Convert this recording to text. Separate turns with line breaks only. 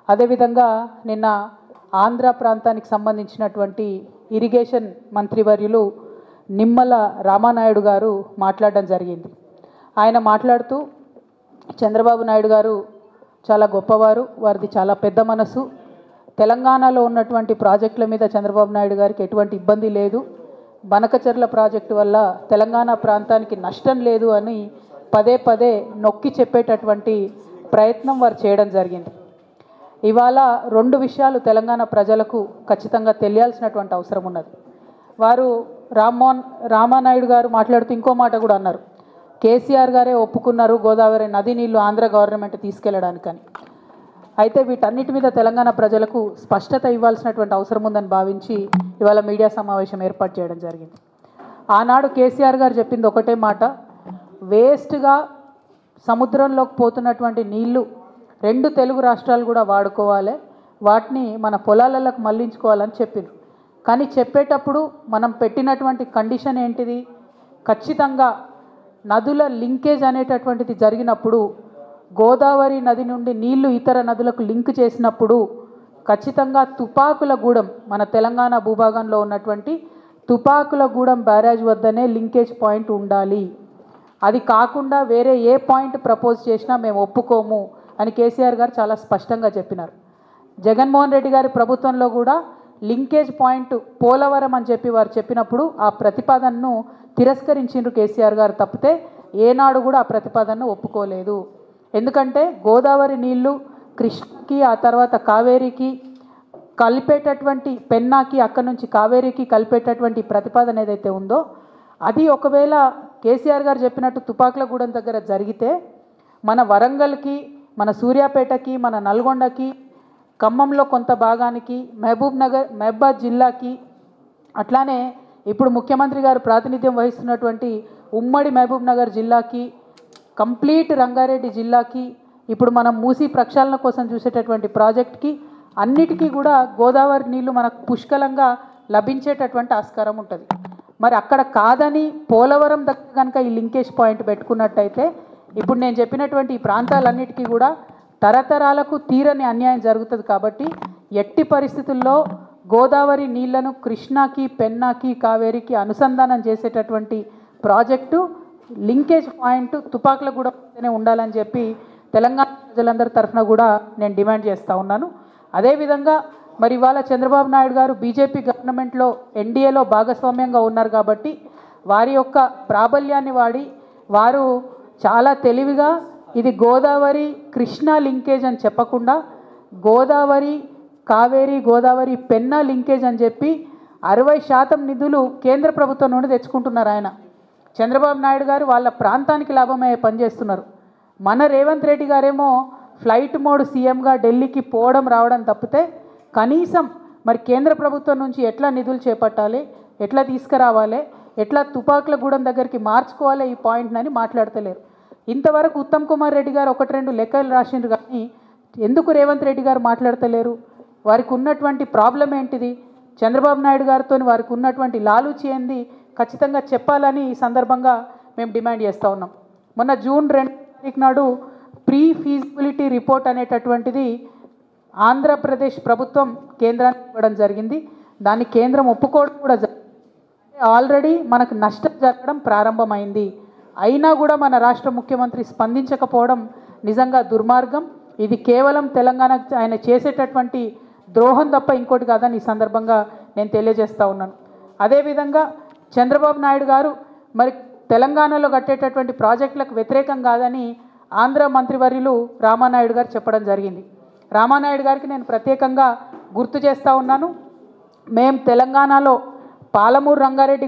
అదేవిధంగా నిన్న ఆంధ్ర ప్రాంతానికి సంబంధించినటువంటి ఇరిగేషన్ మంత్రివర్యులు నిమ్మల రామానాయుడు గారు మాట్లాడడం జరిగింది. ఆయన మాట్లాడుతూ చంద్రబాబు నాయుడు గారు చాలా గొప్పవారు, వారిది చాలా పెద్ద మనసు, తెలంగాణలో ఉన్నటువంటి ప్రాజెక్టుల మీద చంద్రబాబు నాయుడు గారికి ఎటువంటి ఇబ్బంది లేదు, బనకచెర్ల ప్రాజెక్టు వల్ల తెలంగాణ ప్రాంతానికి నష్టం లేదు అని పదే పదే నొక్కి చెప్పేటటువంటి ప్రయత్నం వారు చేయడం జరిగింది. ఇవాళ రెండు విషయాలు తెలంగాణ ప్రజలకు ఖచ్చితంగా తెలియాల్సినటువంటి అవసరం ఉన్నది. వారు రామానాయుడు గారు మాట్లాడుతూ ఇంకో మాట కూడా అన్నారు, కేసీఆర్ గారే ఒప్పుకున్నారు గోదావరి నది నీళ్లు ఆంధ్ర గవర్నమెంట్ తీసుకెళ్లడానికని. అయితే వీటన్నిటి మీద తెలంగాణ ప్రజలకు స్పష్టత ఇవ్వాల్సినటువంటి అవసరం ఉందని భావించి ఇవాళ మీడియా సమావేశం ఏర్పాటు చేయడం జరిగింది. ఆనాడు కేసీఆర్ గారు చెప్పింది ఒకటే మాట, వేస్ట్గా సముద్రంలోకి పోతున్నటువంటి నీళ్లు రెండు తెలుగు రాష్ట్రాలు కూడా వాడుకోవాలి, వాటిని మన పొలాలకు మళ్లించుకోవాలని చెప్పింది. కానీ చెప్పేటప్పుడు మనం పెట్టినటువంటి కండిషన్ ఏంటిది, ఖచ్చితంగా నదుల లింకేజ్ అనేటటువంటిది జరిగినప్పుడు గోదావరి నది నుండి నీళ్లు ఇతర నదులకు లింక్ చేసినప్పుడు ఖచ్చితంగా తుపాకులగూడెం, మన తెలంగాణ భూభాగంలో ఉన్నటువంటి తుపాకులగూడెం బ్యారేజ్ వద్దనే లింకేజ్ పాయింట్ ఉండాలి, అది కాకుండా వేరే ఏ పాయింట్ ప్రపోజ్ చేసినా మేము ఒప్పుకోము అని కేసీఆర్ గారు చాలా స్పష్టంగా చెప్పినారు. జగన్మోహన్ రెడ్డి గారి ప్రభుత్వంలో కూడా లింకేజ్ పాయింట్ పోలవరం అని చెప్పి వారు చెప్పినప్పుడు ఆ ప్రతిపాదనను తిరస్కరించిండ్రు కేసీఆర్ గారు తప్పితే ఏనాడు కూడా ఆ ప్రతిపాదనను ఒప్పుకోలేదు. ఎందుకంటే గోదావరి నీళ్లు కృష్ణకి ఆ తర్వాత కావేరీకి కలిపేటటువంటి పెన్నాకి, అక్కడి నుంచి కావేరీకి కలిపేటటువంటి ప్రతిపాదన ఏదైతే ఉందో అది ఒకవేళ కేసీఆర్ గారు చెప్పినట్టు తుపాకులగూడెం దగ్గర జరిగితే మన వరంగల్కి, మన సూర్యాపేటకి, మన నల్గొండకి, ఖమ్మంలో కొంత భాగానికి, మహబూబాద్ జిల్లాకి, అట్లానే ఇప్పుడు ముఖ్యమంత్రి గారు ప్రాతినిధ్యం వహిస్తున్నటువంటి ఉమ్మడి మహబూబ్నగర్ జిల్లాకి, కంప్లీట్ రంగారెడ్డి జిల్లాకి, ఇప్పుడు మనం మూసీ ప్రక్షాళన కోసం చూసేటటువంటి ప్రాజెక్ట్కి అన్నిటికీ కూడా గోదావరి నీళ్లు మనకు పుష్కలంగా లభించేటటువంటి ఆస్కారం ఉంటుంది. మరి అక్కడ కాదని పోలవరం దగ్గర కనుక ఈ లింకేజ్ పాయింట్ పెట్టుకున్నట్టయితే ఇప్పుడు నేను చెప్పినటువంటి ఈ ప్రాంతాలన్నిటికీ కూడా తరతరాలకు తీరని అన్యాయం జరుగుతుంది. కాబట్టి ఎట్టి పరిస్థితుల్లో గోదావరి నీళ్లను కృష్ణాకి, పెన్నాకి, కావేరీకి అనుసంధానం చేసేటటువంటి ప్రాజెక్టు లింకేజ్ పాయింట్ తుపాకులగూడెంనే ఉండాలని చెప్పి తెలంగాణ ప్రజలందరి తరఫున కూడా నేను డిమాండ్ చేస్తూ ఉన్నాను. అదేవిధంగా మరి ఇవాళ చంద్రబాబు నాయుడు గారు బీజేపీ గవర్నమెంట్లో ఎన్డీఏలో భాగస్వామ్యంగా ఉన్నారు కాబట్టి వారి యొక్క ప్రాబల్యాన్ని వాడి వారు చాలా తెలివిగా ఇది గోదావరి కృష్ణా లింకేజ్ అని చెప్పకుండా గోదావరి కావేరీ, గోదావరి పెన్నా లింకేజ్ అని చెప్పి 60% నిధులు కేంద్ర ప్రభుత్వం నుండి తెచ్చుకుంటున్నారు. ఆయన చంద్రబాబు నాయుడు గారు వాళ్ళ ప్రాంతానికి లాభమయ్యే పనిచేస్తున్నారు. మన రేవంత్ రెడ్డి గారేమో ఫ్లైట్ మోడ్ సీఎంగా ఢిల్లీకి పోవడం రావడం తప్పితే కనీసం మరి కేంద్ర ప్రభుత్వం నుంచి ఎట్లా నిధులు చేపట్టాలి, ఎట్లా తీసుకురావాలి, ఎట్లా తుపాకులగూడెం దగ్గరికి మార్చుకోవాలి ఈ పాయింట్నని మాట్లాడతలేరు. ఇంతవరకు ఉత్తమ్ కుమార్ రెడ్డి గారు 1-2 లెక్కలు రాసిండ్రు, కానీ ఎందుకు రేవంత్ రెడ్డి గారు మాట్లాడతలేరు? వారికి ఉన్నటువంటి ప్రాబ్లం ఏంటిది, చంద్రబాబు నాయుడు గారితో వారికి ఉన్నటువంటి లాలూచి ఏంది ఖచ్చితంగా చెప్పాలని ఈ సందర్భంగా మేము డిమాండ్ చేస్తూ ఉన్నాం. మొన్న జూన్ 2 తారీఖు నాడు ప్రీ ఫీజిబిలిటీ రిపోర్ట్ అనేటటువంటిది ఆంధ్రప్రదేశ్ ప్రభుత్వం కేంద్రానికి ఇవ్వడం జరిగింది. దాన్ని కేంద్రం ఒప్పుకోవడం కూడా జరిగింది. ఆల్రెడీ మనకు నష్టం జరగడం ప్రారంభమైంది. అయినా కూడా మన రాష్ట్ర ముఖ్యమంత్రి స్పందించకపోవడం నిజంగా దుర్మార్గం. ఇది కేవలం తెలంగాణకు ఆయన చేసేటటువంటి ద్రోహం తప్ప ఇంకోటి కాదని ఈ సందర్భంగా నేను తెలియజేస్తూ ఉన్నాను. అదేవిధంగా చంద్రబాబు నాయుడు గారు మరి తెలంగాణలో కట్టేటటువంటి ప్రాజెక్టులకు వ్యతిరేకం కాదని ఆంధ్ర మంత్రివర్యులు రామానాయుడు గారు చెప్పడం జరిగింది. రామానాయుడు గారికి నేను ప్రత్యేకంగా గుర్తు చేస్తూ ఉన్నాను, మేము తెలంగాణలో పాలమూరు రంగారెడ్డి